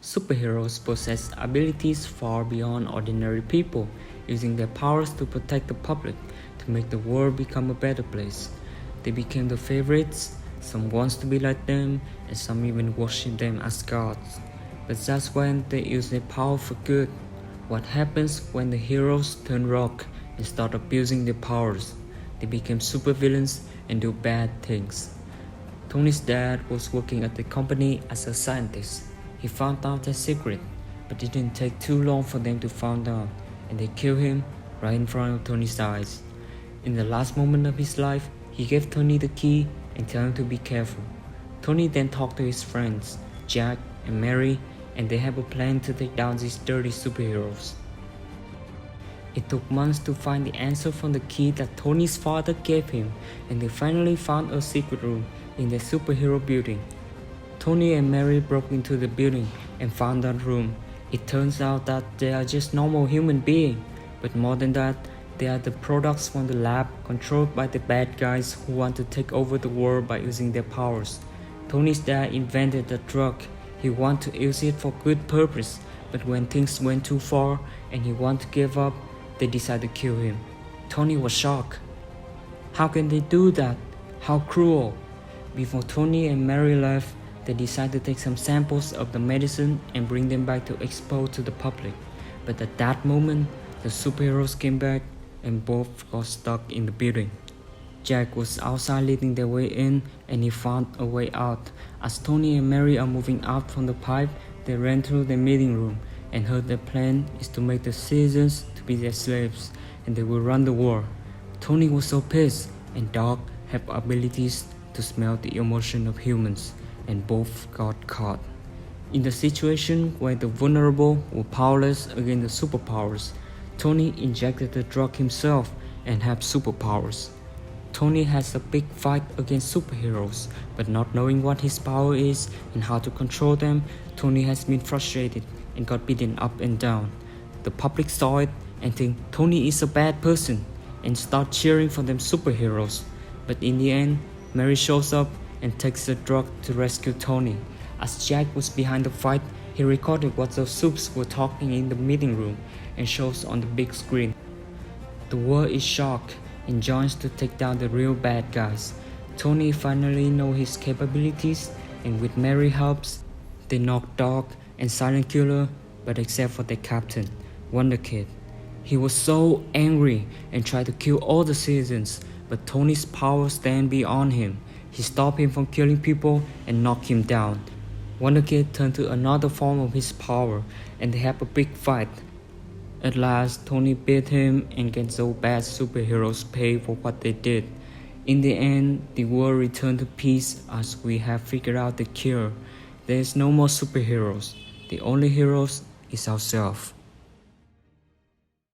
Superheroes possess abilities far beyond ordinary people, using their powers to protect the public, to make the world become a better place. They became the favorites, some wants to be like them, and some even worship them as gods. But that's when they use their power for good. What happens when the heroes turn rogue and start abusing their powers? They become supervillains and do bad things. Tony's dad was working at the company as a scientist. He found out their secret, but it didn't take too long for them to find out, and they killed him right in front of Tony's eyes. In the last moment of his life, he gave Tony the key and told him to be careful. Tony then talked to his friends, Jack and Mary, and they have a plan to take down these dirty superheroes. It took months to find the answer from the key that Tony's father gave him, and they finally found a secret room in the superhero building. Tony and Mary broke into the building and found that room. It turns out that they are just normal human beings, but more than that, they are the products from the lab controlled by the bad guys who want to take over the world by using their powers. Tony's dad invented the drug. He wanted to use it for good purpose, but when things went too far and he wanted to give up, they decided to kill him. Tony was shocked. How can they do that? How cruel! Before Tony and Mary left, they decided to take some samples of the medicine and bring them back to expose to the public. But at that moment, the superheroes came back and both got stuck in the building. Jack was outside leading their way in, and he found a way out. As Tony and Mary are moving out from the pipe, they ran through the meeting room and heard their plan is to make the citizens to be their slaves, and they will run the war. Tony was so pissed, and Doc had abilities to smell the emotion of humans, and both got caught. In the situation where the vulnerable were powerless against the superpowers, Tony injected the drug himself and had superpowers. Tony has a big fight against superheroes, but not knowing what his power is and how to control them, Tony has been frustrated and got beaten up and down. The public saw it and think Tony is a bad person and start cheering for them superheroes. But in the end, Mary shows up and takes the drug to rescue Tony. As Jack was behind the fight, he recorded what the supes were talking in the meeting room and shows on the big screen. The world is shocked and joins to take down the real bad guys. Tony finally knows his capabilities, and with Mary's help, they knock Doc and Silent Killer, but except for their captain, Wonder Kid. He was so angry and tried to kill all the citizens, but Tony's power stand beyond him. He stopped him from killing people and knocked him down. Wonder Kid turned to another form of his power, and they have a big fight. At last, Tony beat him and gets those bad superheroes paid for what they did. In the end, the world returned to peace as we have figured out the cure. There is no more superheroes. The only heroes is ourselves.